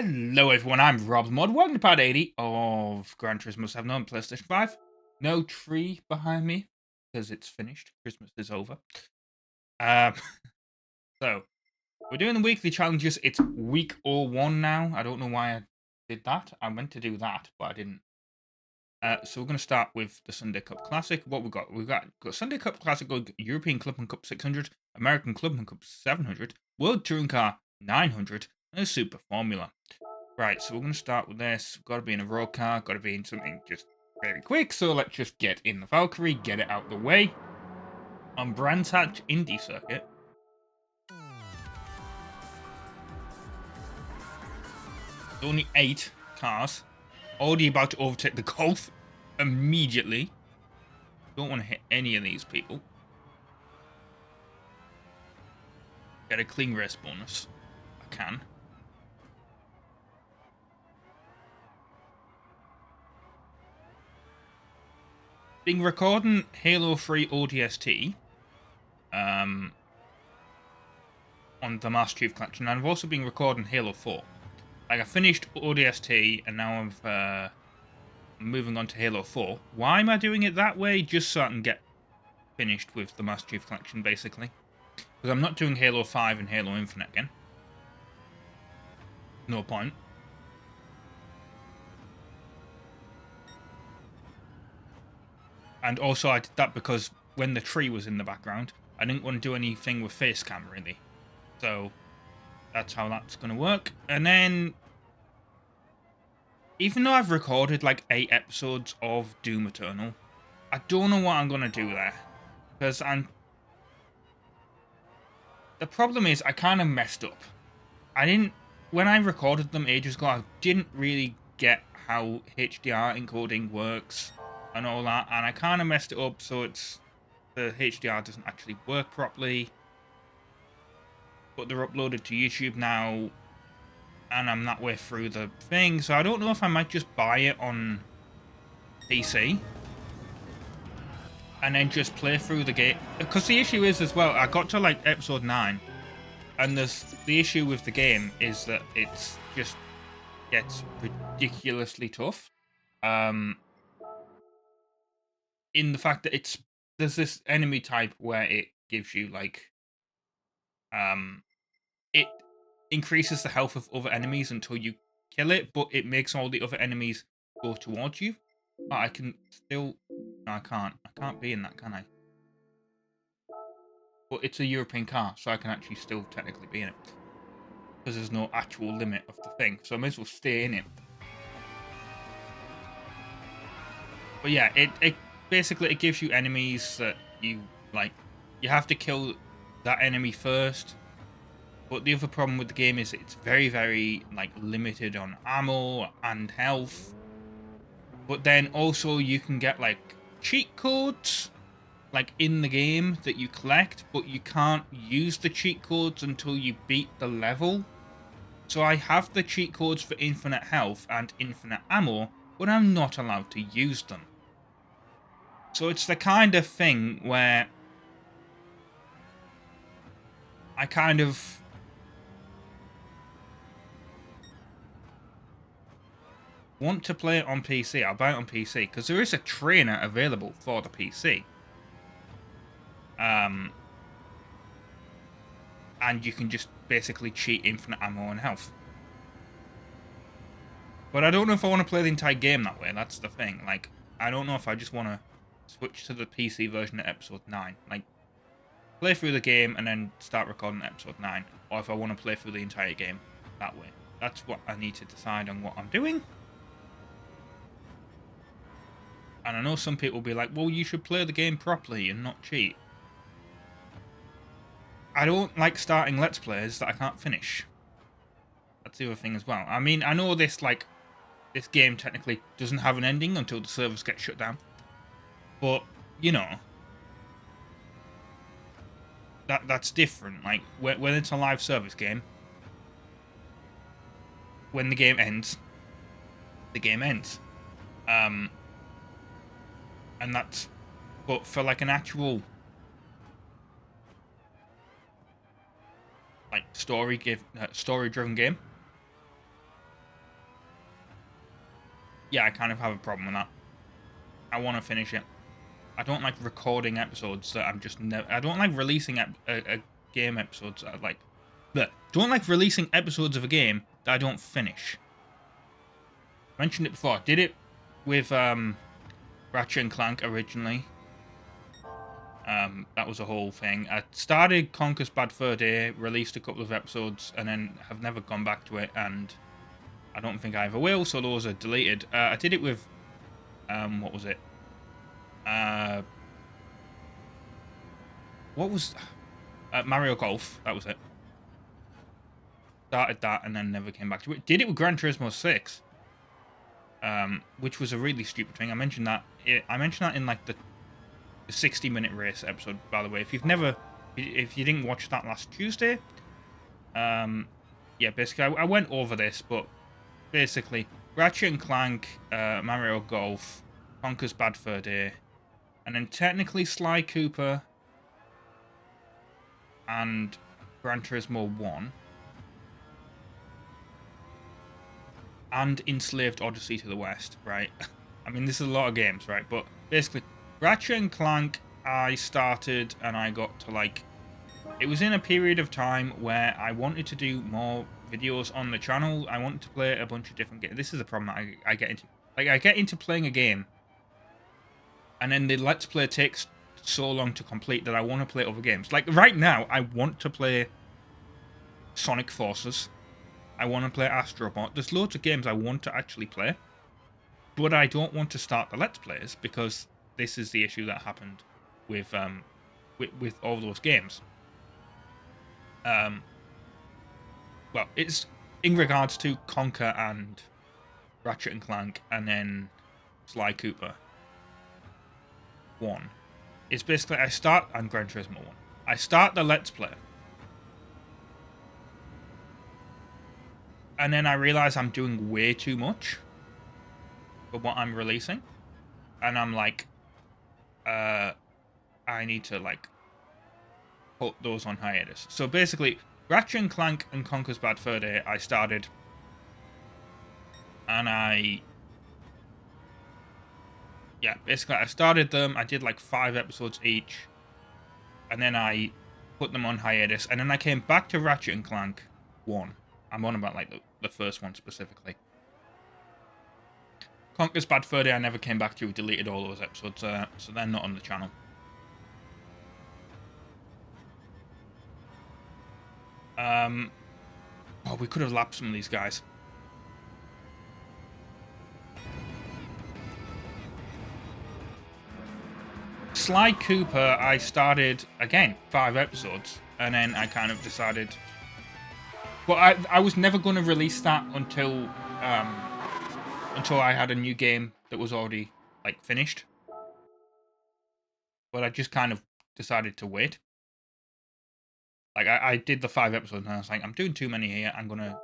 Hello everyone, I'm RobtheMod. Welcome to part 80 of Gran Turismo 7 on PlayStation 5. No tree behind me, because it's finished. Christmas is over. Um, so, we're doing the weekly challenges. It's week 01 now. I don't know why I did that. I meant to do that, but I didn't. So we're going to start with the Sunday Cup Classic. What we got? We've got Sunday Cup Classic, European Clubman Cup 600, American Clubman Cup 700, World Touring Car 900, and a Super Formula. Right, so we're going to start with this. Got to be in a road car, got to be in something just very quick. So let's just get in the Valkyrie, get it out the way. On Brands Hatch Indy Circuit. Only 8 cars. Already about to overtake the Golf immediately. Don't want to hit any of these people. Get a clean race bonus. I can. Been recording Halo 3 ODST on the Master Chief Collection, and I've also been recording Halo 4. Like, I finished ODST, and now I'm moving on to Halo 4. Why am I doing it that way? Just so I can get finished with the Master Chief Collection, basically. Because I'm not doing Halo 5 and Halo Infinite again. No point. And also I did that because when the tree was in the background, I didn't want to do anything with face cam, really. So that's how that's going to work. And then, even though I've recorded like 8 episodes of Doom Eternal, I don't know what I'm going to do there. Because the problem is I kind of messed up. When I recorded them ages ago, I didn't really get how HDR encoding works and all that, and I kind of messed it up, so the HDR doesn't actually work properly. But they're uploaded to YouTube now, and I'm that way through the thing, so I don't know if I might just buy it on PC and then just play through the game. Because the issue is as well, I got to like episode 9, and the issue with the game is that it's just gets ridiculously tough. In the fact that there's this enemy type where it gives you like it increases the health of other enemies until you kill it, but it makes all the other enemies go towards you. But I can still no, I can't be in that, can I? But it's a European car, so I can actually still technically be in it. Because there's no actual limit of the thing, so I may as well stay in it. But yeah, it basically, it gives you enemies that you have to kill that enemy first. But the other problem with the game is it's very, very like limited on ammo and health. But then also you can get like cheat codes like in the game that you collect, but you can't use the cheat codes until you beat the level. So I have the cheat codes for infinite health and infinite ammo, but I'm not allowed to use them. So it's the kind of thing where I kind of want to play it on PC. I'll buy it on PC because there is a trainer available for the PC. And you can just basically cheat infinite ammo and health. But I don't know if I want to play the entire game that way. That's the thing. Like, I don't know if I just want to switch to the PC version of episode 9. Like, play through the game and then start recording episode 9. Or if I want to play through the entire game that way. That's what I need to decide on what I'm doing. And I know some people will be like, well, you should play the game properly and not cheat. I don't like starting Let's Plays that I can't finish. That's the other thing as well. I mean, I know this game technically doesn't have an ending until the servers get shut down. But, you know, that's different. Like, when it's a live service game, when the game ends, the game ends. And that's, but for like an actual like story-driven game, yeah, I kind of have a problem with that. I want to finish it. I don't like recording episodes that I'm just never. I don't like releasing a game episodes that I like. But don't like releasing episodes of a game that I don't finish. I mentioned it before. I did it with Ratchet and Clank originally. That was a whole thing. I started Conker's Bad Fur Day, released a couple of episodes, and then have never gone back to it, and I don't think I ever will, so those are deleted. I did it with, what was it? What was... Mario Golf, that was it. Started that, and then never came back to it. Did it with Gran Turismo 6, which was a really stupid thing. I mentioned that in, like, the 60-minute race episode, by the way. If you didn't watch that last Tuesday, yeah, basically I went over this, but basically Ratchet and Clank, Mario Golf, Conker's Bad Fur Day, and then technically Sly Cooper and Gran Turismo 1 and Enslaved Odyssey to the West, right? I mean, this is a lot of games, right? But basically Ratchet and Clank, I started and I got to, like... It was in a period of time where I wanted to do more videos on the channel. I wanted to play a bunch of different games. This is a problem that I get into. Like, I get into playing a game, and then the Let's Play takes so long to complete that I want to play other games. Like, right now, I want to play Sonic Forces. I want to play Astrobot. There's loads of games I want to actually play, but I don't want to start the Let's Plays because... This is the issue that happened with all those games. Well, it's in regards to Conker and Ratchet and Clank, and then Sly Cooper 1. It's basically I start on Gran Turismo 1. I start the Let's Play, and then I realize I'm doing way too much for what I'm releasing, and I'm like. I need to, like, put those on hiatus. So basically, Ratchet and Clank and Conker's Bad Fur Day, I started. And yeah, basically, I started them. I did, like, 5 episodes each. And then I put them on hiatus. And then I came back to Ratchet and Clank 1. I'm on about, like, the first one specifically. Conker's Bad Fur Day I never came back to, deleted all those episodes, so they're not on the channel. Oh, we could have lapped some of these guys. Sly Cooper, I started, again, 5 episodes, and then I kind of decided... Well, I was never going to release that until I had a new game that was already, like, finished. But I just kind of decided to wait. Like, I did the 5 episodes, and I was like, I'm doing too many here. I'm going to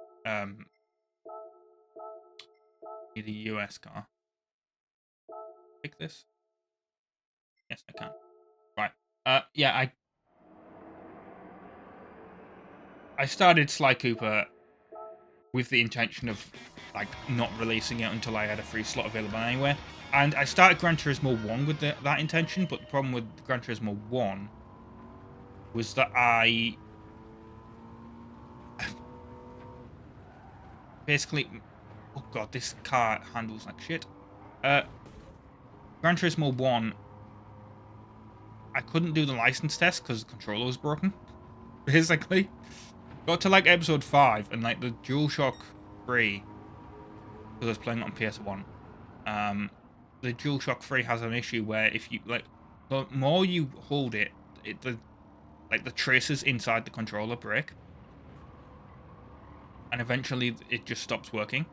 need a US car. Pick this? Yes, I can. Right. Yeah, I started Sly Cooper with the intention of, like, not releasing it until I had a free slot available anyway. And I started Gran Turismo 1 with that intention, but the problem with Gran Turismo 1 was that I... Basically... Oh god, this car handles like shit. Gran Turismo 1, I couldn't do the license test because the controller was broken. Basically. Got to, like, episode 5, and, like, the DualShock 3, because I was playing it on PS1, the DualShock 3 has an issue where if you, like, the more you hold it, the traces inside the controller break. And eventually it just stops working.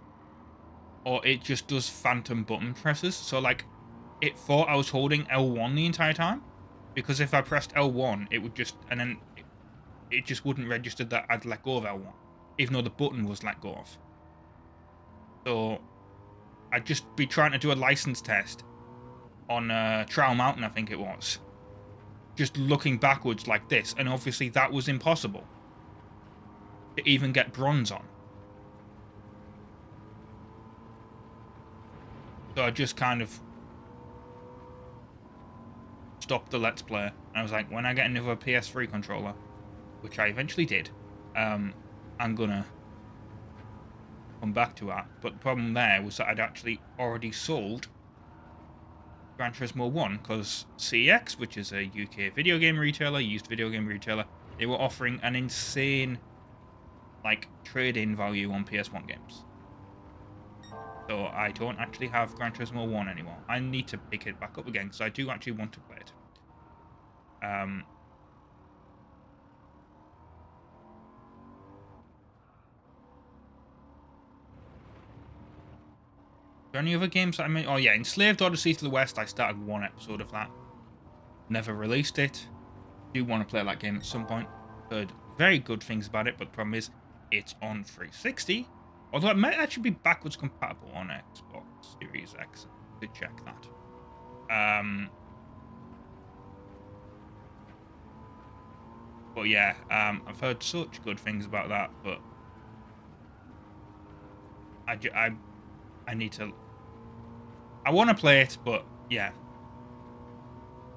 Or it just does phantom button presses. So, like, it thought I was holding L1 the entire time. Because if I pressed L1, it would just, and then it just wouldn't register that I'd let go of L1. Even though the button was let go of. So... I'd just be trying to do a license test on Trial Mountain, I think it was. Just looking backwards like this, and obviously that was impossible to even get bronze on. So I just kind of stopped the Let's Play. I was like, when I get another PS3 controller, which I eventually did, I'm gonna come back to that. But the problem there was that I'd actually already sold Gran Turismo 1, because CEX, which is a UK video game retailer, used video game retailer, they were offering an insane, like, trade-in value on PS1 games. So I don't actually have Gran Turismo 1 anymore. I need to pick it back up again, because I do actually want to play it. Is there any other games that I made? Oh yeah, Enslaved Odyssey to the West, I started one episode of that. Never released it. Do want to play that game at some point. Heard very good things about it, but the problem is it's on 360. Although it might actually be backwards compatible on Xbox Series X. To check that. But yeah, I've heard such good things about that, but I need to. I want to play it, but yeah.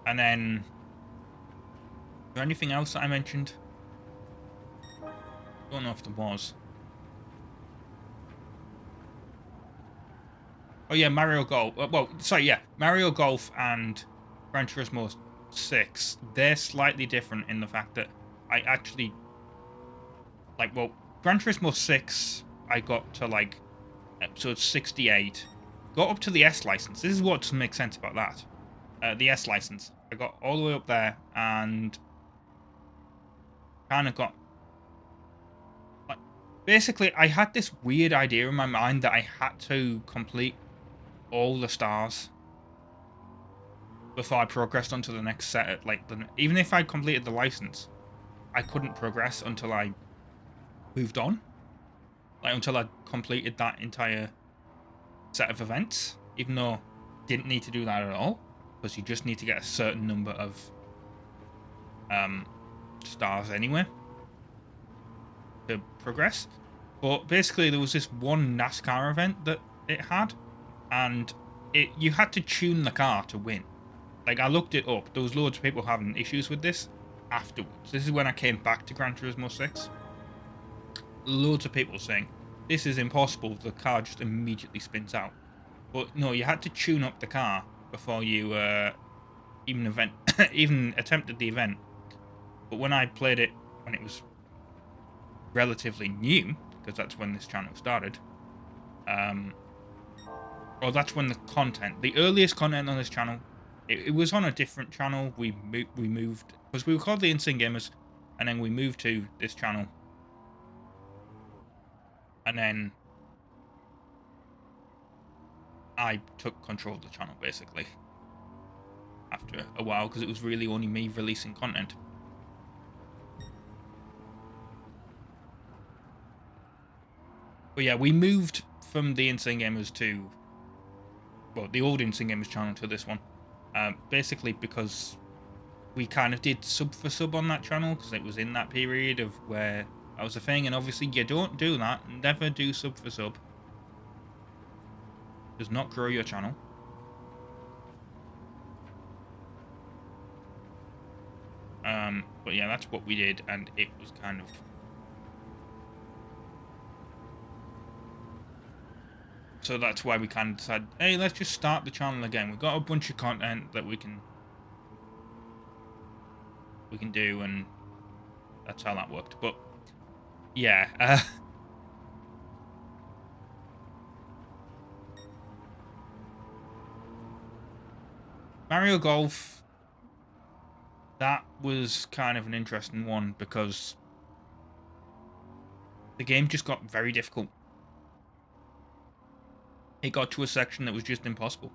And then, is there anything else that I mentioned? Don't know if there was. Oh yeah, Mario Golf. Well, sorry, yeah, Mario Golf and Gran Turismo 6. They're slightly different in the fact that I actually well, Gran Turismo 6. I got to like episode 68. Got up to the S license. This is what doesn't make sense about that. The S license. I got all the way up there and kind of got like basically I had this weird idea in my mind that I had to complete all the stars before I progressed onto the next set. Even if I completed the license, I couldn't progress until I moved on. Like until I completed that entire set of events, even though I didn't need to do that at all, because you just need to get a certain number of stars anyway to progress. But basically there was this one NASCAR event that it had, and you had to tune the car to win. Like, I looked it up. There was loads of people having issues with this afterwards. This is when I came back to Gran Turismo 6. Loads of people saying, this is impossible, the car just immediately spins out. But no, you had to tune up the car before you even attempted the event. But when I played it, when it was relatively new, because that's when this channel started, or that's when the earliest content on this channel, it was on a different channel. We moved, because we were called the Insane Gamers, and then we moved to this channel. And then I took control of the channel, basically, after a while, because it was really only me releasing content. But yeah, we moved from the Insane Gamers to, well, the old Insane Gamers channel to this one. Basically because we kind of did sub for sub on that channel, because it was in that period of where that was a thing, and obviously you don't do that. Never do sub for sub. Does not grow your channel. But yeah, that's what we did, and it was kind of... So that's why we kind of decided, hey, let's just start the channel again. We've got a bunch of content that we can do, and that's how that worked. But yeah, Mario Golf, that was kind of an interesting one, because the game just got very difficult. It got to a section that was just impossible.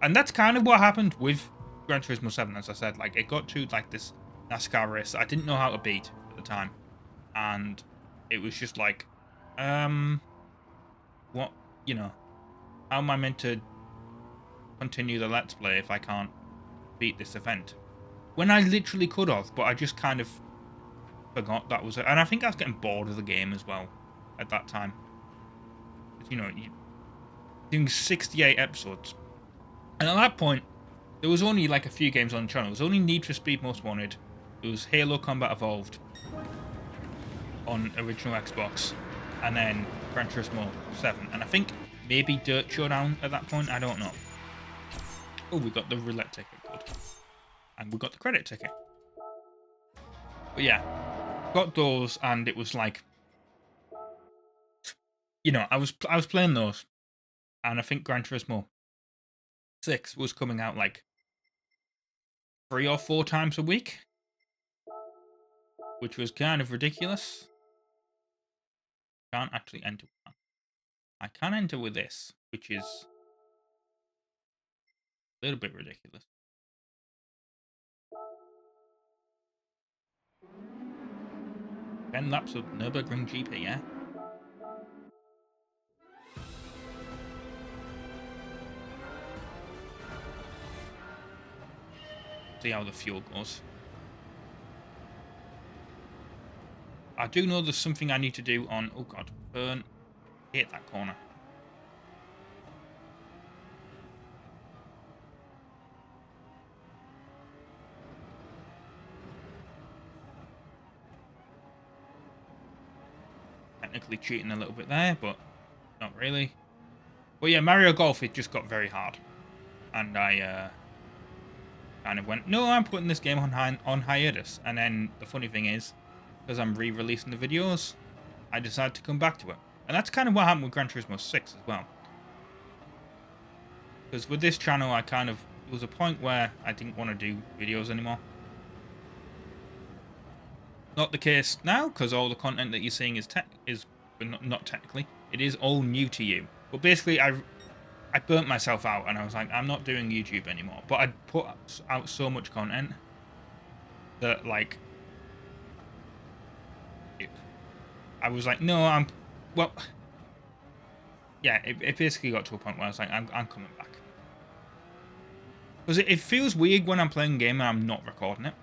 And that's kind of what happened with Gran Turismo 7, as I said. Like, it got to, like, this NASCAR race I didn't know how to beat at the time. And it was just like, what, you know, how am I meant to continue the Let's Play if I can't beat this event? When I literally could have, but I just kind of forgot that was it. And I think I was getting bored of the game as well at that time. You know, doing 68 episodes. And at that point, there was only like a few games on the channel. There was only Need for Speed Most Wanted. There was Halo Combat Evolved on original Xbox. And then Gran Turismo 7. And I think maybe Dirt Showdown at that point. I don't know. Oh, we got the roulette ticket. Good. And we got the credit ticket. But yeah, got those, and it was like, you know, I was playing those, and I think Gran Turismo 6 was coming out like 3 or 4 times a week, which was kind of ridiculous. Can't actually enter. I can enter with this, which is a little bit ridiculous. Ten laps of Nürburgring GP, yeah? See how the fuel goes. I do know there's something I need to do on... Oh god, burn. Hit that corner. Technically cheating a little bit there, but not really. But yeah, Mario Golf, it just got very hard. And I kind of went, no, I'm putting this game on hiatus. And then the funny thing is, because I'm re-releasing the videos, I decided to come back to it. And that's kind of what happened with Gran Turismo 6 as well. Because with this channel, I kind of... There was a point where I didn't want to do videos anymore. Not the case now, because all the content that you're seeing is not technically. It is all new to you. But basically, I burnt myself out, and I was like, I'm not doing YouTube anymore. But I'd put out so much content that, like, I was like, no, well, yeah, it basically got to a point where I was like, I'm coming back. Because it feels weird when I'm playing a game and I'm not recording it.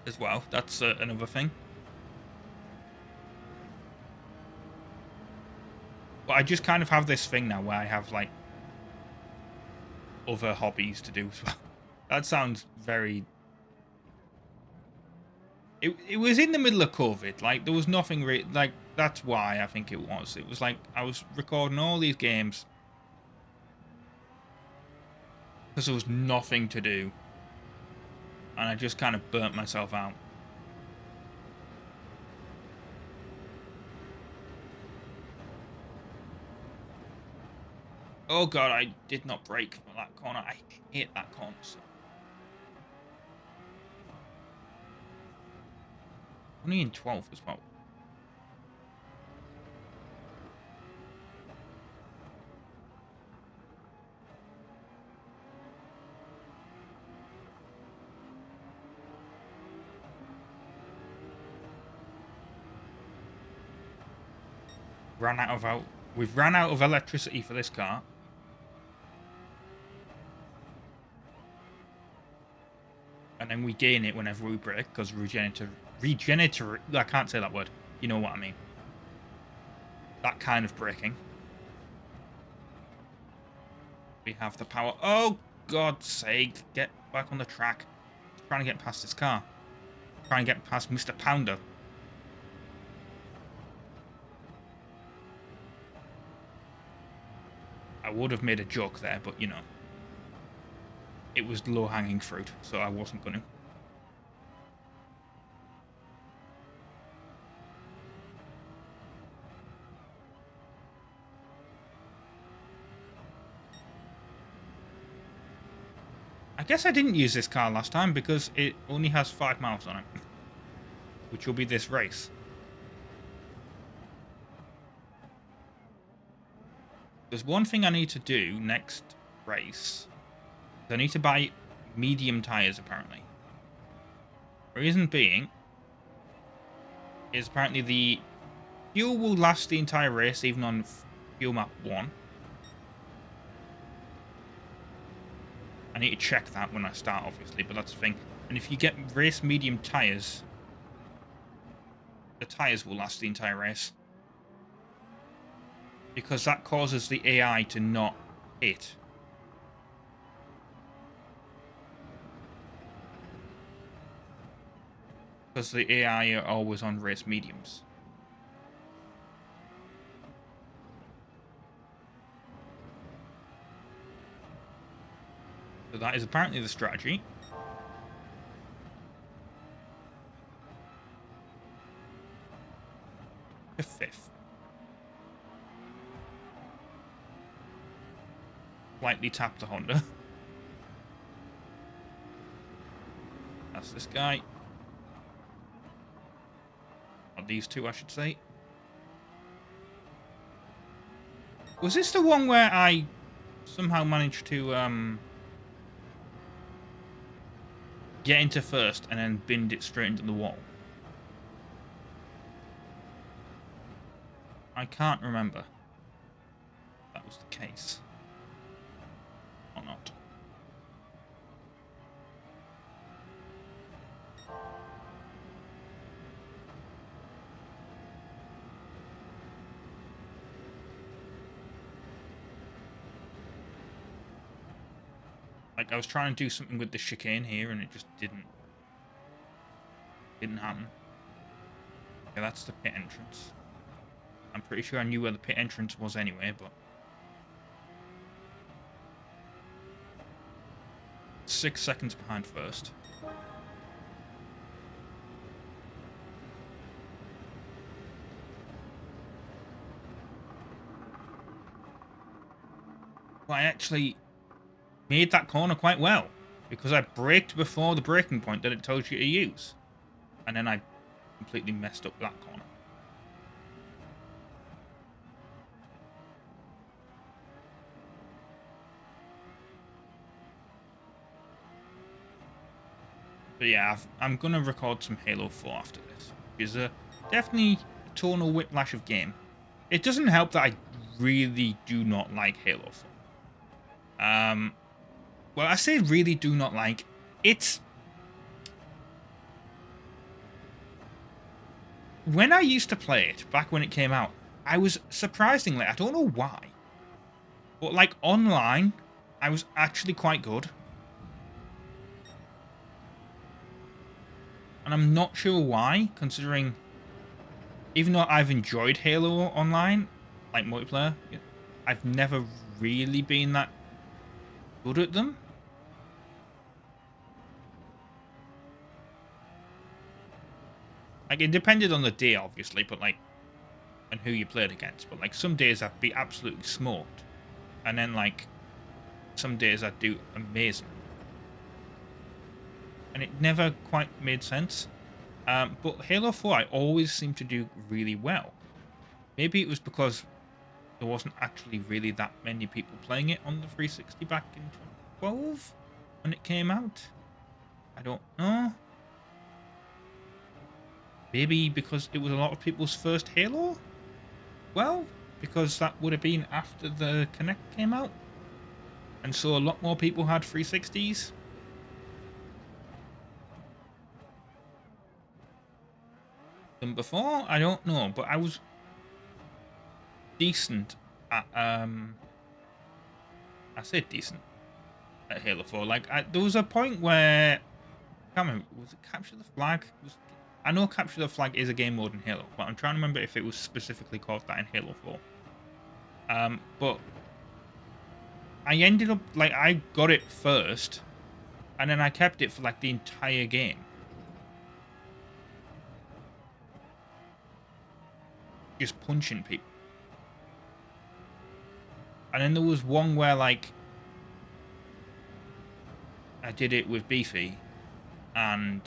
As well, that's another thing. But I just kind of have this thing now where I have, like, other hobbies to do as well. That sounds very... It was in the middle of COVID. Like, there was nothing... Like, that's why I think it was. It was like, I was recording all these games because there was nothing to do. And I just kind of burnt myself out. Oh god, I did not brake for that corner. I hate that corner. So. Only in 12th as well. We've ran out of electricity for this car. And then we gain it whenever we brake, because regenerator, I can't say that word. You know what I mean. That kind of braking. We have the power. Oh, God's sake. Get back on the track. I'm trying to get past this car. I'm trying to get past Mr. Pounder. I would have made a joke there, but, you know. It was low-hanging fruit, so I wasn't going to. I guess I didn't use this car last time because it only has 5 miles on it. Which will be this race. There's one thing I need to do next race. I need to buy medium tyres, apparently. Reason being is apparently the fuel will last the entire race, even on fuel map 1. I need to check that when I start, obviously, but that's the thing. And if you get race medium tyres, the tyres will last the entire race. because that causes the AI to not hit. Because the AI are always on race mediums. So that is apparently the strategy. The 5th. Slightly tap the Honda. That's this guy. Or these two, I should say. Was this the one where I somehow managed to get into first and then binned it straight into the wall? I can't remember if that was the case or not. Like, I was trying to do something with the chicane here and it just didn't happen. Okay, that's the pit entrance. I'm pretty sure I knew where the pit entrance was anyway, but 6 seconds behind first. Well, I actually made that corner quite well because I braked before the braking point that it tells you to use, and then I completely messed up that corner. But yeah, I'm going to record some Halo 4 after this. It's definitely a tonal whiplash of game. It doesn't help that I really do not like Halo 4. Well, I say really do not like. It's... When I used to play it, back when it came out, I was surprisingly, I don't know why, but like online, I was actually quite good. And I'm not sure why, considering, even though I've enjoyed Halo Online, like multiplayer, I've never really been that good at them. Like, it depended on the day, obviously, but like, and who you played against. But like, some days I'd be absolutely smoked. And then like, some days I'd do amazing. And it never quite made sense. But Halo 4, I always seemed to do really well. Maybe it was because there wasn't actually really that many people playing it on the 360 back in 2012 when it came out. I don't know. Maybe because it was a lot of people's first Halo? Well, because that would have been after the Kinect came out. And so a lot more people had 360s. Than before? I don't know, but I was decent at, I said decent at Halo 4. Like, there was a point where, I can't remember, was it Capture the Flag? I know Capture the Flag is a game mode in Halo, but I'm trying to remember if it was specifically called that in Halo 4. But I ended up, like, I got it first, and then I kept it for, like, the entire game. Just punching people. And then there was one where, like, I did it with Beefy, and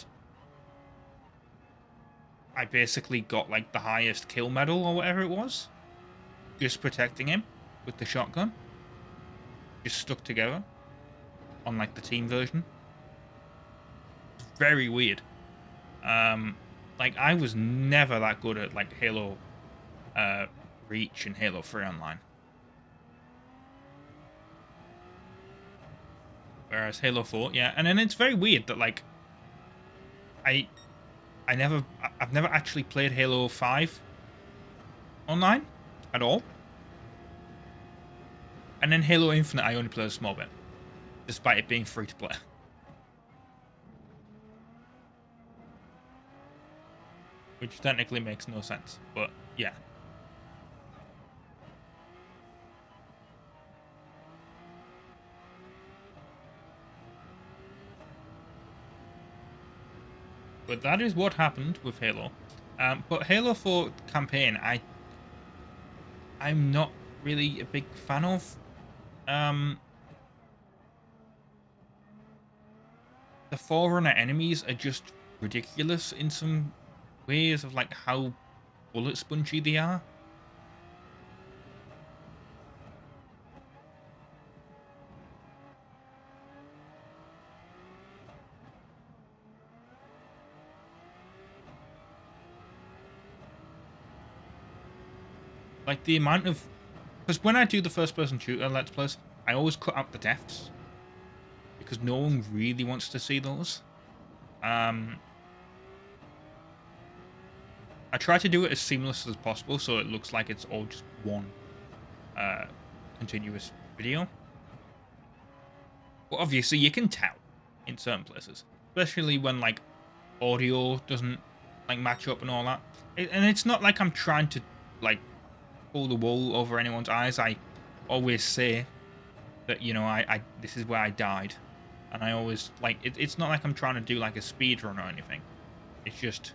I basically got, like, the highest kill medal or whatever it was. Just protecting him with the shotgun. Just stuck together on, like, the team version. It's very weird. Like, I was never that good at, like, Halo Reach and Halo 3 Online. Whereas Halo 4, yeah. And then it's very weird that, like, I've never actually played Halo 5 online at all. And then Halo Infinite, I only played a small bit, despite it being free to play. Which technically makes no sense, but yeah. But that is what happened with Halo. But Halo 4 campaign, I'm not really a big fan of. The Forerunner enemies are just ridiculous in some ways of like how bullet spongy they are. Like the amount of, because when I do the first person shooter Let's Plays, I always cut out the deaths because no one really wants to see those. I try to do it as seamless as possible so it looks like it's all just one continuous video. But obviously you can tell in certain places, especially when like audio doesn't like match up and all that. And it's not like I'm trying to like pull the wool over anyone's eyes. I always say that, you know, I this is where I died, and I always like it's not like I'm trying to do like a speed run or anything. It's just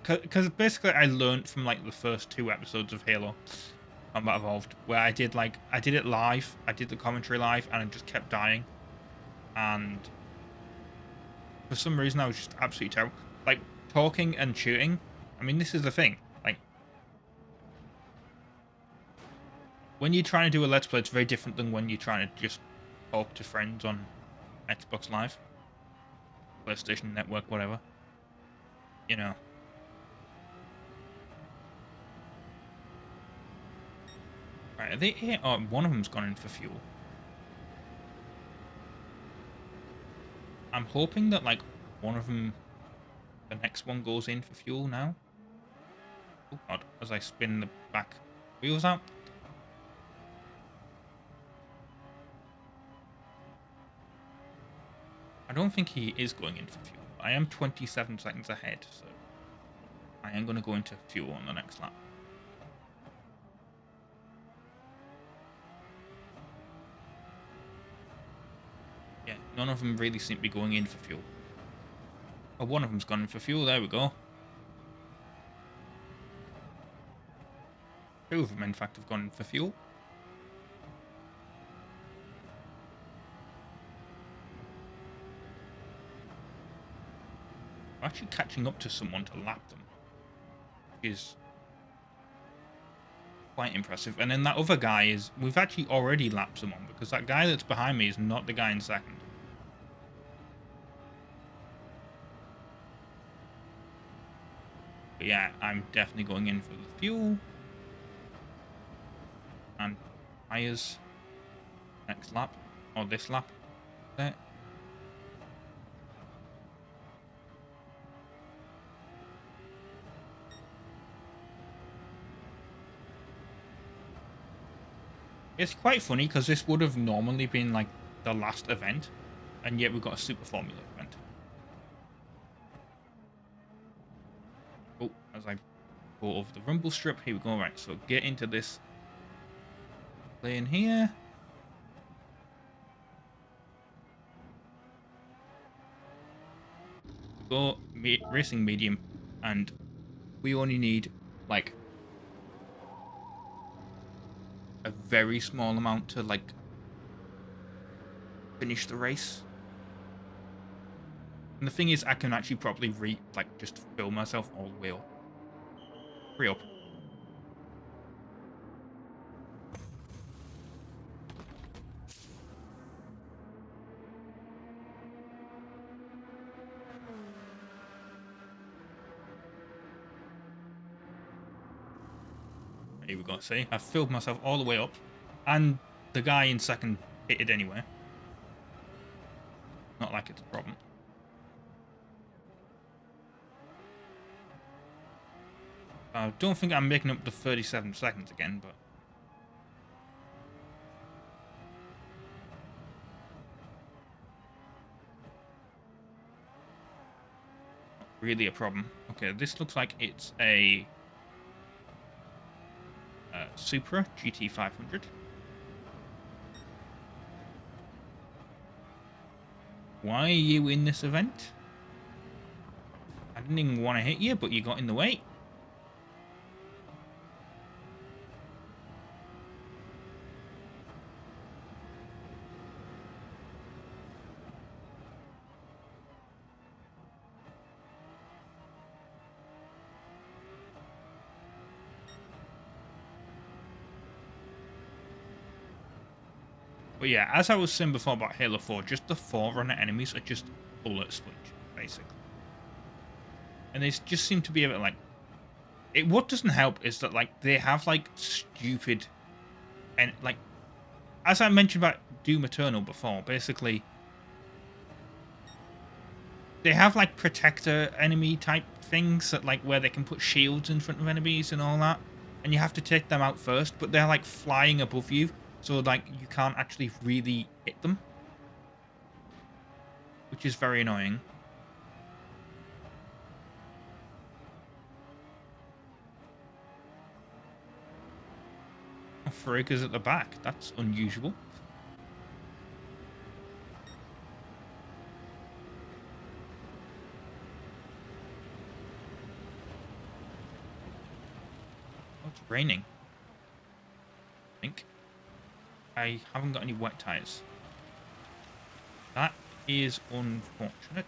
because basically I learned from like the first 2 episodes of Halo Combat Evolved, where I did it live, I did the commentary live, and I just kept dying, and for some reason I was just absolutely terrible. Like talking and shooting. I mean, this is the thing. Like when you're trying to do a Let's Play, it's very different than when you're trying to just talk to friends on Xbox Live, PlayStation Network, whatever. You know. Right, are they here? Oh, one of them's gone in for fuel. I'm hoping that, like, one of them, the next one goes in for fuel now. Oh, God, as I spin the back wheels out. I don't think he is going in for fuel. I am 27 seconds ahead, so I am going to go into fuel on the next lap. Yeah, none of them really seem to be going in for fuel. Oh, one of them's gone in for fuel. There we go. 2 of them, in fact, have gone in for fuel. I'm actually catching up to someone to lap them, which is quite impressive. And then that other guy is... We've actually already lapped someone, because that guy that's behind me is not the guy in second. But yeah, I'm definitely going in for the fuel. And tires next lap, or this lap. There. It's quite funny because this would have normally been like the last event, and yet we've got a Super Formula event. Oh, as I go over the rumble strip, here we go. Right, so get into this lane here. Go racing medium, and we only need like a very small amount to like finish the race. And the thing is, I can actually probably just fill myself all the way up. Hurry up. Here we go, see? I've filled myself all the way up. And the guy in second hit it anyway. Not like it's a problem. I don't think I'm making up the 37 seconds again, but... not really a problem. Okay, this looks like it's a... Supra GT500. Why are you in this event? I didn't even want to hit you, but you got in the way. But yeah, as I was saying before about Halo 4, just the Forerunner enemies are just bullet sponge, basically. And they just seem to be a bit like... what doesn't help is that, like, they have, like, stupid... And, like, as I mentioned about Doom Eternal before, basically... They have, like, protector enemy type things, that, like, where they can put shields in front of enemies and all that. And you have to take them out first, but they're, like, flying above you. So, like, you can't actually really hit them. Which is very annoying. Oh, Frigg is at the back. That's unusual. Oh, it's raining. I think. I haven't got any wet tires. That is unfortunate.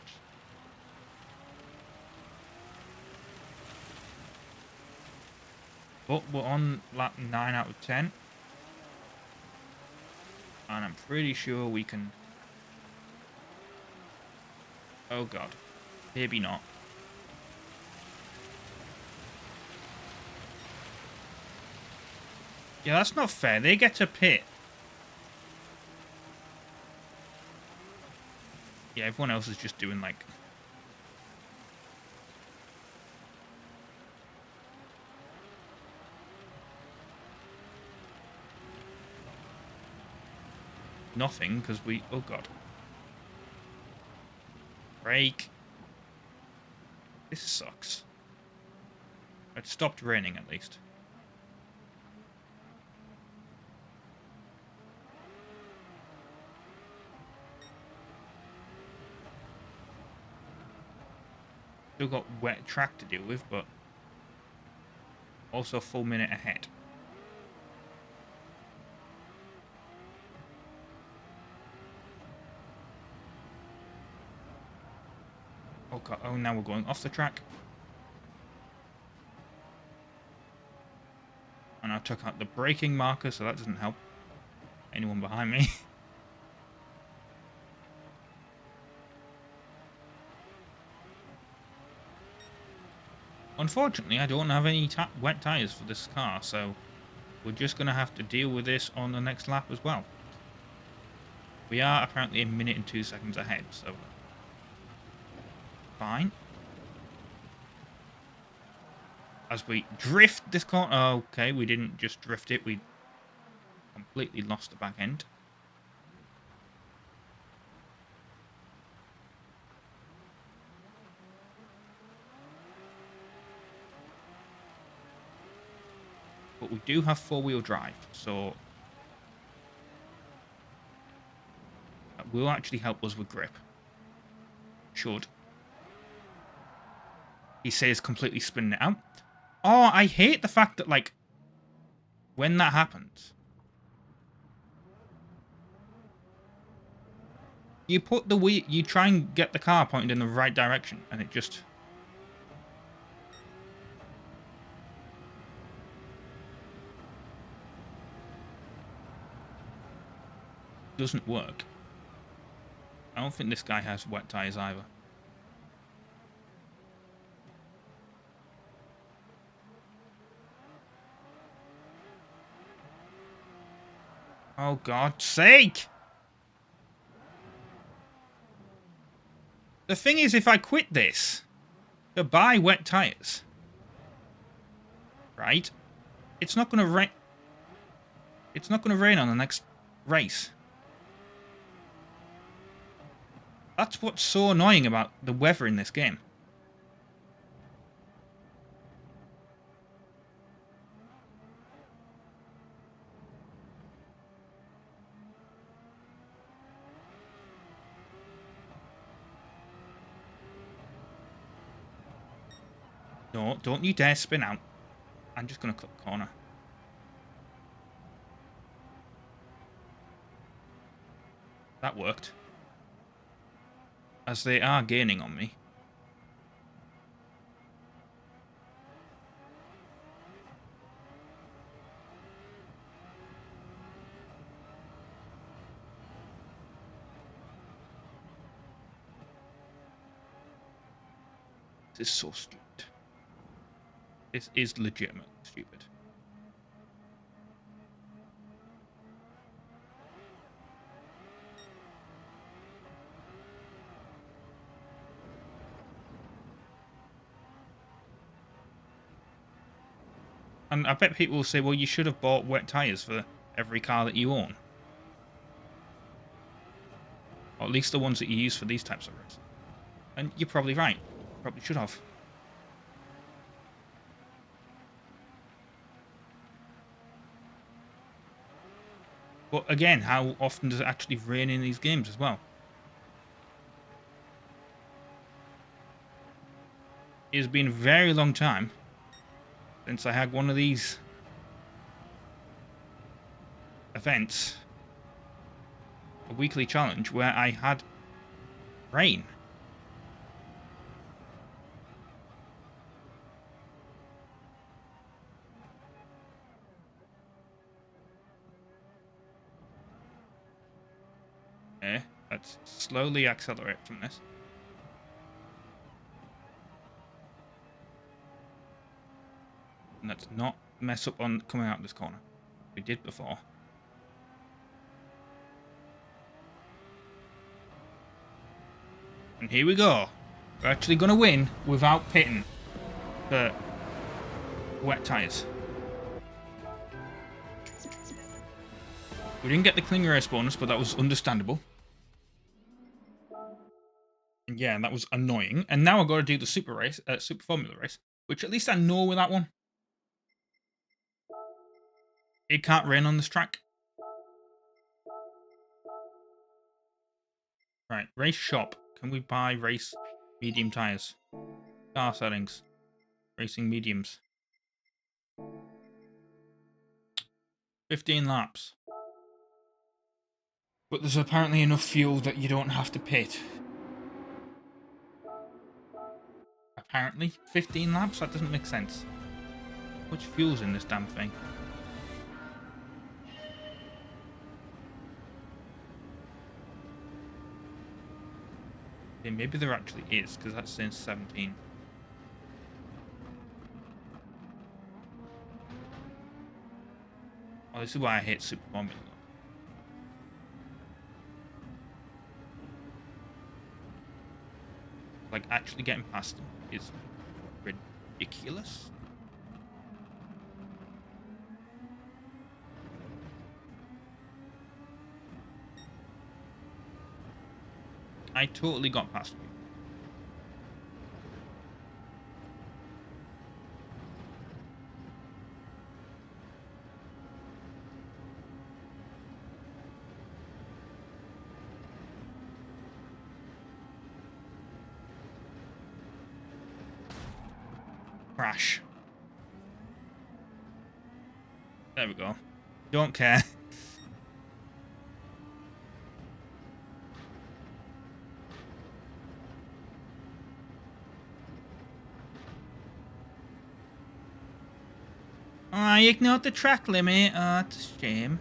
But we're on lap 9 out of 10. And I'm pretty sure we can... Oh god. Maybe not. Yeah, that's not fair. They get to pit. Yeah, everyone else is just doing, like... nothing, because we... Oh, God. Break. This sucks. It stopped raining, at least. Still got wet track to deal with, but also a full minute ahead. Oh god, oh now we're going off the track. And I took out the braking marker, so that doesn't help anyone behind me. Unfortunately, I don't have any wet tyres for this car, so we're just going to have to deal with this on the next lap as well. We are apparently a minute and 2 seconds ahead, so fine. As we drift this corner... Oh, okay, we didn't just drift it, we completely lost the back end. But we do have four-wheel drive, so that will actually help us with grip. Should. He says completely spinning it out. Oh, I hate the fact that, like, when that happens, you put the wheel, you try and get the car pointed in the right direction, and it just... doesn't work. I don't think this guy has wet tires either. Oh, God's sake! The thing is, if I quit this to buy wet tires, right? It's not going to rain. It's not going to rain on the next race. That's what's so annoying about the weather in this game. No, don't you dare spin out. I'm just going to cut the corner. That worked. As they are gaining on me. This is so stupid. This is legitimately stupid. And I bet people will say, well, you should have bought wet tyres for every car that you own. Or at least the ones that you use for these types of races. And you're probably right. Probably should have. But again, how often does it actually rain in these games as well? It's been a very long time since I had one of these events, a weekly challenge, where I had rain. Okay, let's slowly accelerate from this. And let's not mess up on coming out this corner. We did before. And here we go. We're actually going to win without pitting the wet tyres. We didn't get the clean race bonus, but that was understandable. And yeah, that was annoying. And now I've got to do the super formula race, which at least I know with that one. It can't rain on this track. Right, race shop. Can we buy race medium tyres? Car settings. Racing mediums. 15 laps. But there's apparently enough fuel that you don't have to pit. Apparently, 15 laps? That doesn't make sense. How much fuel's in this damn thing? Okay, maybe there actually is, because that's saying 17. Oh, this is why I hate Super Formula. Like, actually getting past them is ridiculous. I totally got past you. Crash. There we go. Don't care. Oh, I ignored the track limit. Oh, it's a shame.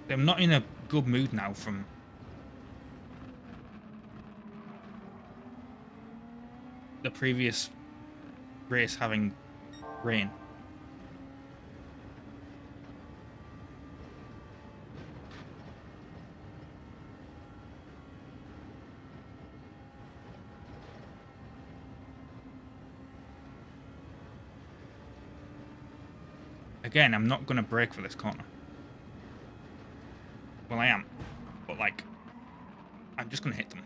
I'm not in a good mood now from the previous race having rain. Again, I'm not going to brake for this corner. Well, I am. But, like, I'm just going to hit them.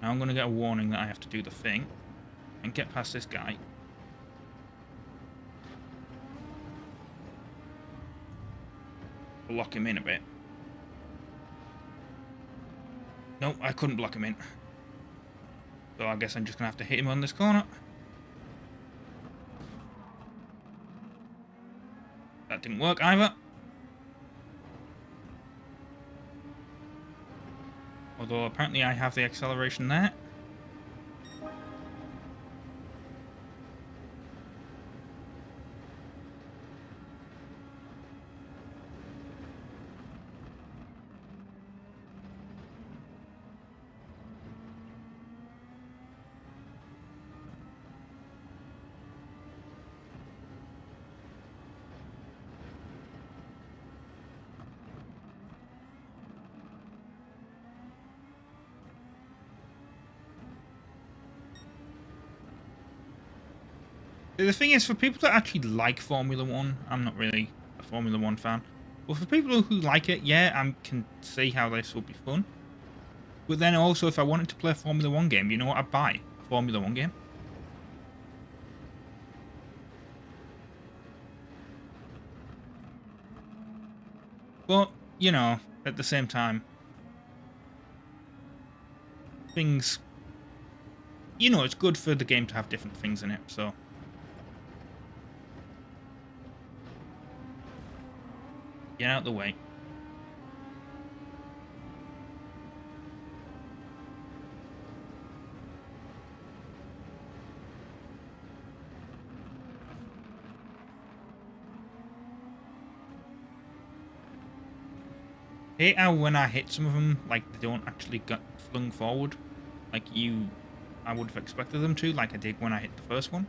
Now I'm going to get a warning that I have to do the thing and get past this guy. Block him in a bit. Nope, I couldn't block him in. So I guess I'm just going to have to hit him on this corner. That didn't work either. Although apparently I have the acceleration there. The thing is, for people that actually like Formula 1, I'm not really a Formula 1 fan, but for people who like it, yeah, I can see how this will be fun. But then also, if I wanted to play a Formula 1 game, you know what I'd buy? A Formula 1 game. But, you know, at the same time, things... You know, it's good for the game to have different things in it, so... Get out of the way. Hate how when I hit some of them, like, they don't actually get flung forward. Like I would have expected them to, like I did when I hit the first one.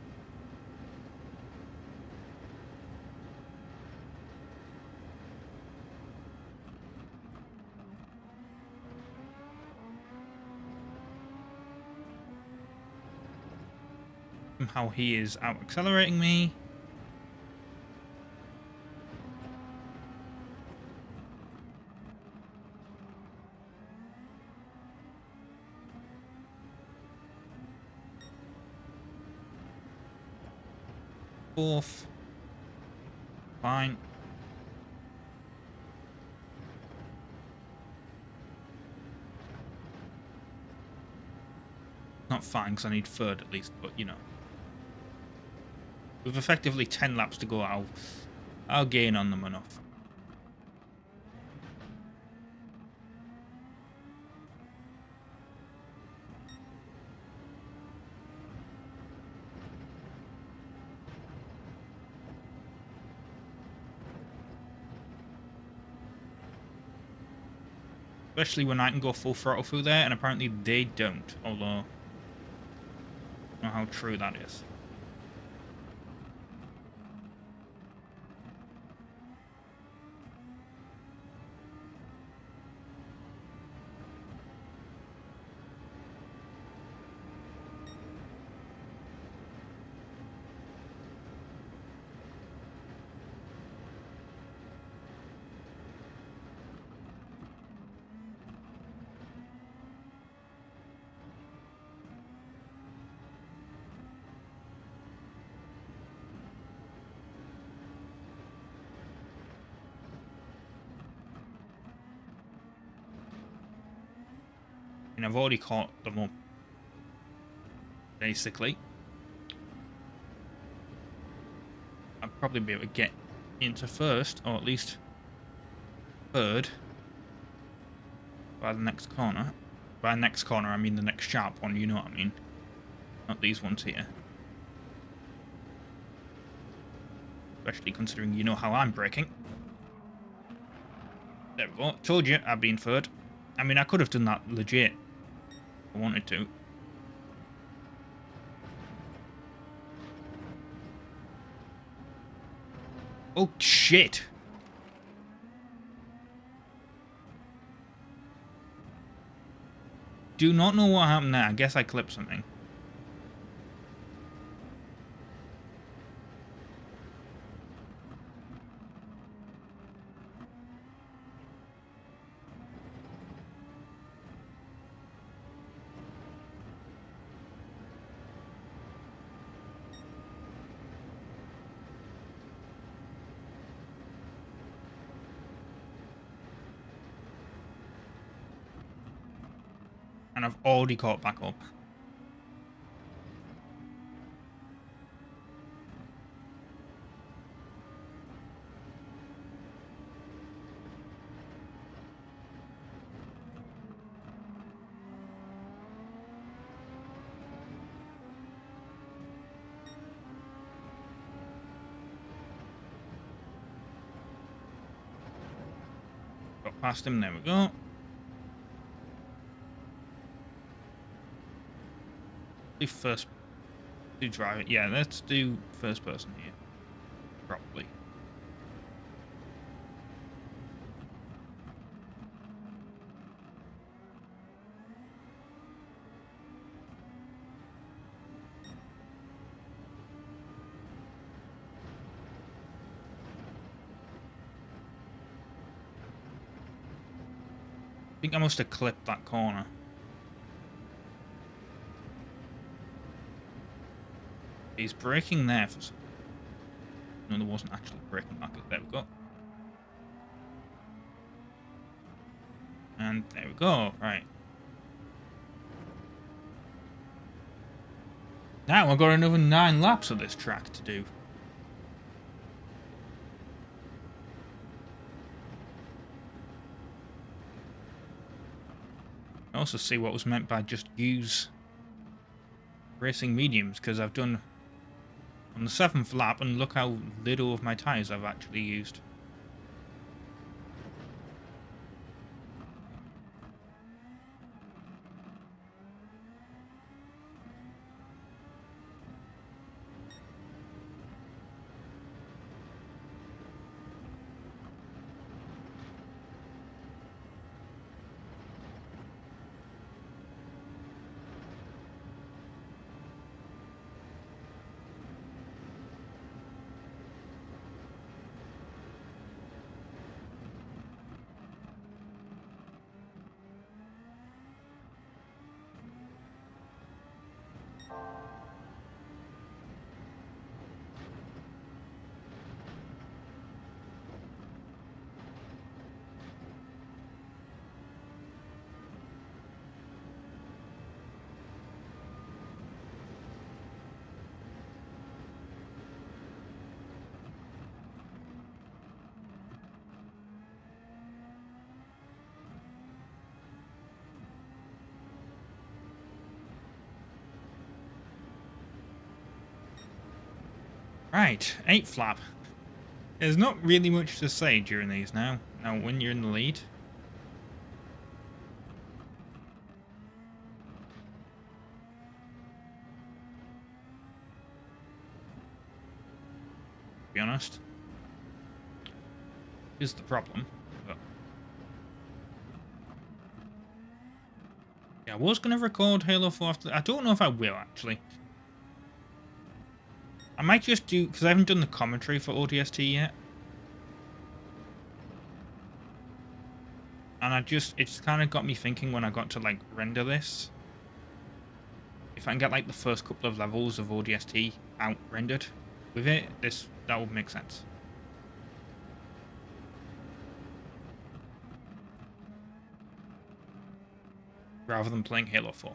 Somehow he is out accelerating me. Fourth. Fine. Not fine, because I need third at least, but you know. With effectively 10 laps to go, I'll gain on them enough. Especially when I can go full throttle through there, and apparently they don't, although I don't know how true that is. And I've already caught them up, basically. I'll probably be able to get into first, or at least third, by the next corner. By next corner, I mean the next sharp one, you know what I mean. Not these ones here. especially considering you know how I'm braking. There we go. Told you I'd be inferred. I mean, I could have done that legit if I wanted to. Oh, shit. Do not know what happened there. I guess I clipped something. And I've already caught back up. Got past him, there we go. Do first, do drive it. Yeah, let's do first person here. Properly. I think I must have clipped that corner. He's braking there for some... No, there wasn't actually braking back. There we go. And there we go. Right. Now I've got another 9 laps of this track to do. I also see what was meant by just use racing mediums, because I've done on the 7th lap, and look how little of my tyres I've actually used. Right, 8th lap. There's not really much to say during these now. Now, when you're in the lead. To be honest. Is the problem. But yeah, I was going to record Halo 4 after... I don't know if I will, actually. I might just do... Because I haven't done the commentary for ODST yet. And I just... It's kind of got me thinking when I got to, like, render this. If I can get, like, the first couple of levels of ODST out rendered with it, that would make sense. Rather than playing Halo 4.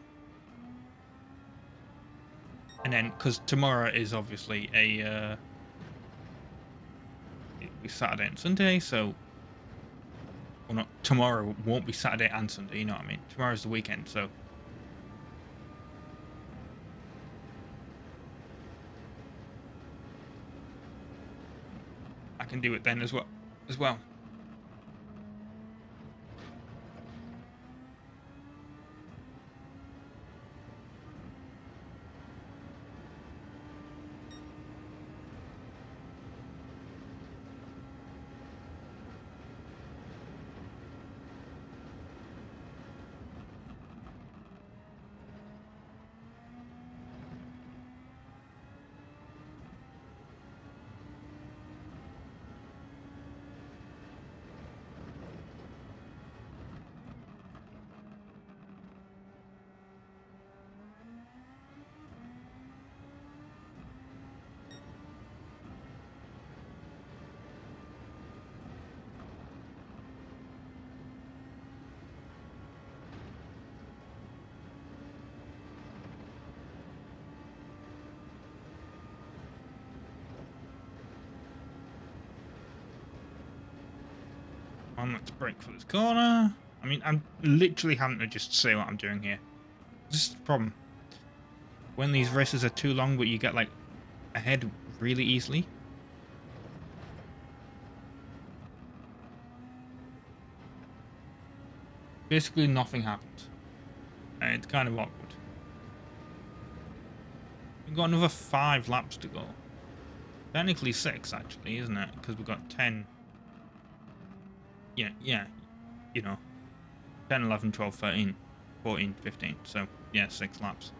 And then, because tomorrow is obviously a... it'll be Saturday and Sunday, so... Well, not tomorrow won't be Saturday and Sunday, you know what I mean? Tomorrow's the weekend, so... can do it then as well. Let's brake for this corner. I mean, I'm literally having to just say what I'm doing here. This is the problem. When these races are too long, but you get like ahead really easily. Basically, nothing happens. And it's kind of awkward. We've got another 5 laps to go. Technically 6, actually, isn't it? Because we've got 10. Yeah, you know, 10, 11, 12, 13, 14, 15. So, yeah, 6 laps.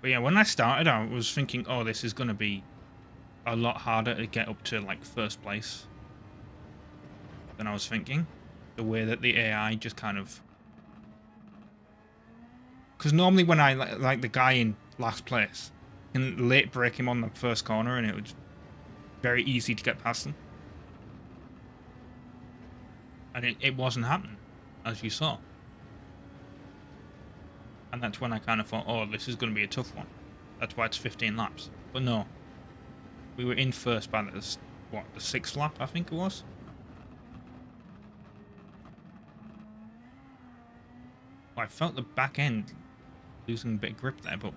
But yeah, when I started, I was thinking, oh, this is going to be a lot harder to get up to, like, first place than I was thinking. The way that the AI just kind of... Because normally when I, like the guy in last place, I can late break him on the first corner and it was very easy to get past them. And it wasn't happening, as you saw. And that's when I kind of thought, oh, this is going to be a tough one. That's why it's 15 laps. But no. We were in first by the 6th lap, I think it was? I felt the back end losing a bit of grip there, but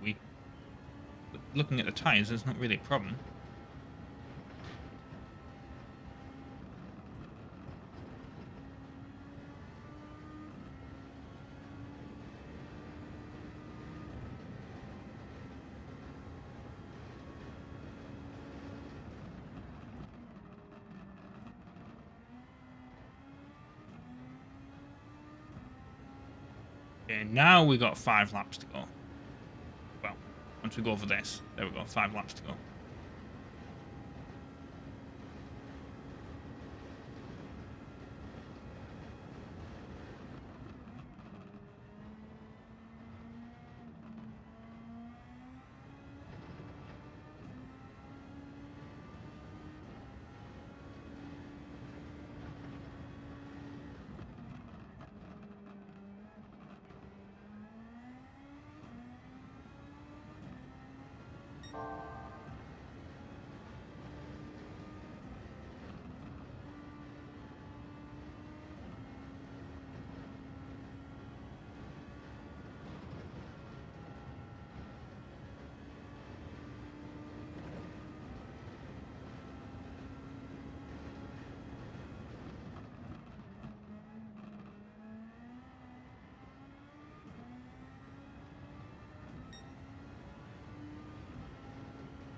looking at the tyres, there's not really a problem. Okay, now we got 5 laps to go. Well, once we go over this, there we go, 5 laps to go.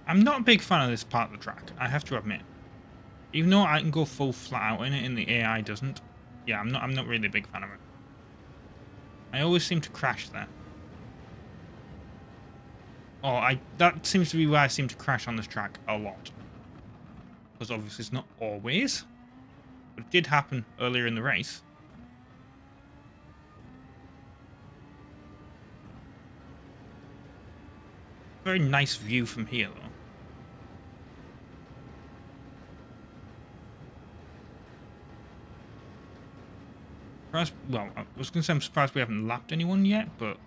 I'm not a big fan of this part of the track, I have to admit. Even though I can go full flat out in it and the AI doesn't. Yeah, I'm not really a big fan of it. I always seem to crash there. Oh, that seems to be where I seem to crash on this track a lot. Because obviously it's not always. But it did happen earlier in the race. Very nice view from here, though. Well, I was going to say I'm surprised we haven't lapped anyone yet, but...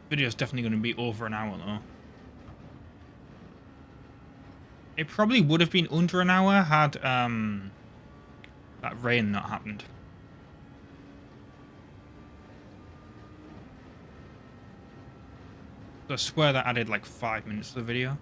Video's definitely going to be over an hour though. It probably would have been under an hour had that rain not happened. I swear that added like 5 minutes to the video.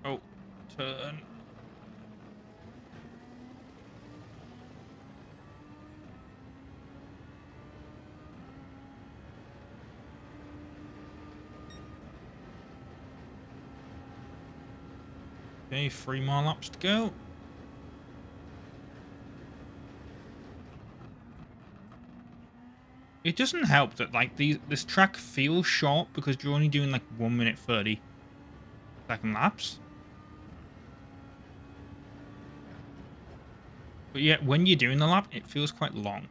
Oh, turn. Okay, 3 more laps to go. It doesn't help that like this track feels short because you're only doing like 1 minute 30-second laps. But yet when you're doing the lap, it feels quite long.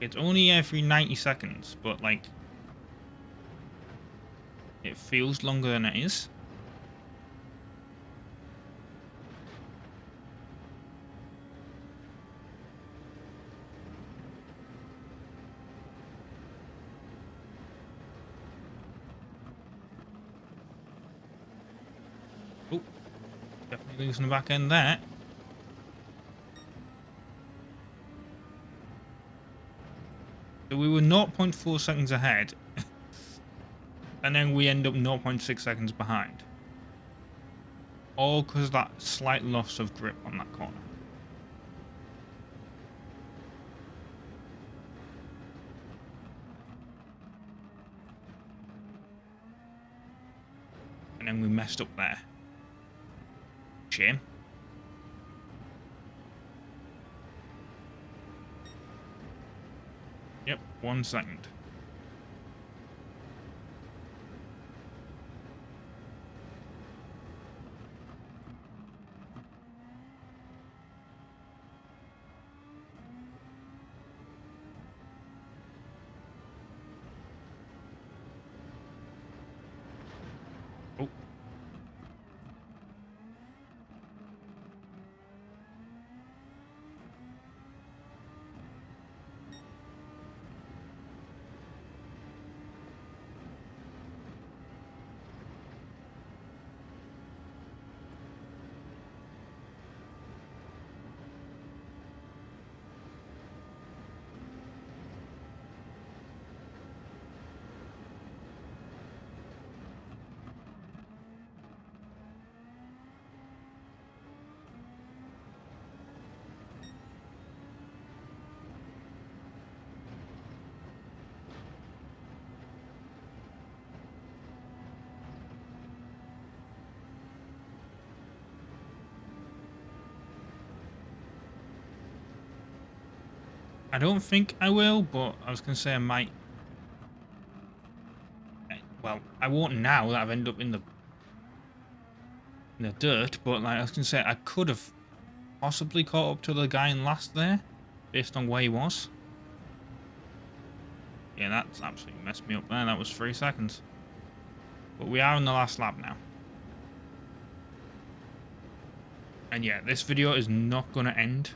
It's only every 90 seconds, but like it feels longer than it is. Oh, definitely losing the back end there. So we were 0.4 seconds ahead, and then we end up 0.6 seconds behind. All because of that slight loss of grip on that corner. And then we messed up there. Shame. Yep, 1 second. Oh. I don't think I will, but I was going to say I might. Well, I won't now that I've ended up in the dirt, but like I was going to say, I could have possibly caught up to the guy in last there, based on where he was. Yeah, that's absolutely messed me up there. That was 3 seconds. But we are in the last lap now. And yeah, this video is not going to end.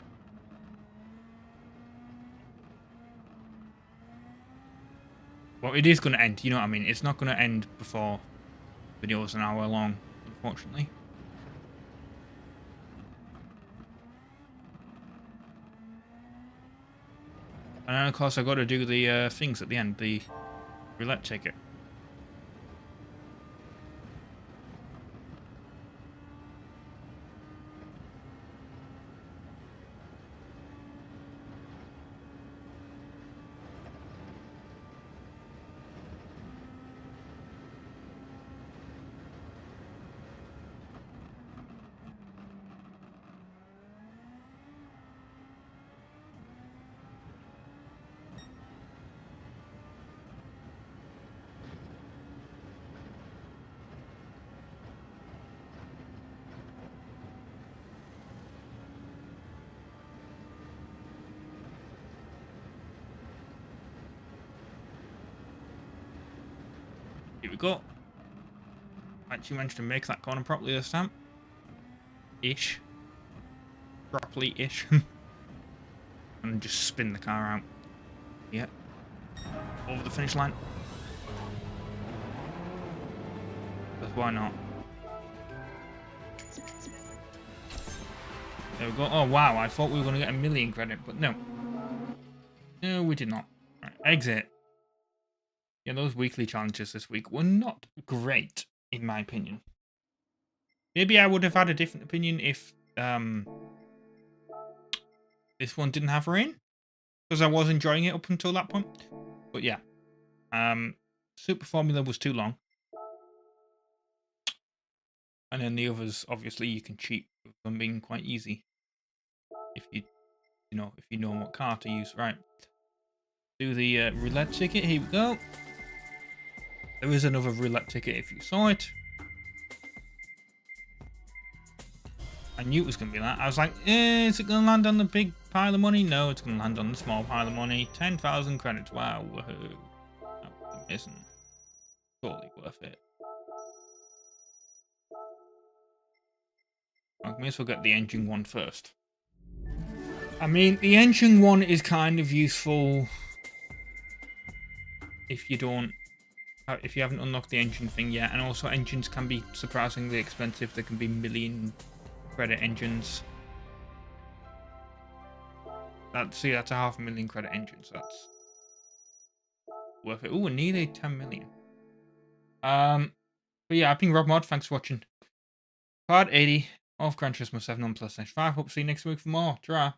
Well, it is going to end, you know what I mean? It's not going to end before the video is an hour long, unfortunately. And then, of course, I've got to do the things at the end, the roulette ticket. we go. Actually managed to make that corner properly this time. Ish. Properly-ish. And just spin the car out. Yeah. Over the finish line. Because why not? There we go. Oh, wow. I thought we were going to get 1 million credit, but no. No, we did not. Right, exit. Yeah, those weekly challenges this week were not great, in my opinion. Maybe I would have had a different opinion if this one didn't have rain. Because I was enjoying it up until that point. But yeah. Super Formula was too long. And then the others, obviously, you can cheat with them being quite easy. If you know what car to use. Right. Do the roulette ticket. Here we go. There is another roulette ticket if you saw it. I knew it was going to be that. I was like, is it going to land on the big pile of money? No, it's going to land on the small pile of money. 10,000 credits. Wow. Woohoo. That isn't totally worth it. I may as well get the engine one first. I mean, the engine one is kind of useful if you haven't unlocked the engine thing yet, and also engines can be surprisingly expensive. There can be million credit engines. That's a 500,000 credit engine, so that's worth it. Oh, nearly 10 million. But yeah, I've been RobtheMod. Thanks for watching. Part 80 of Gran Turismo 7 on PlayStation 5. Hope to see you next week for more. Ta-ra.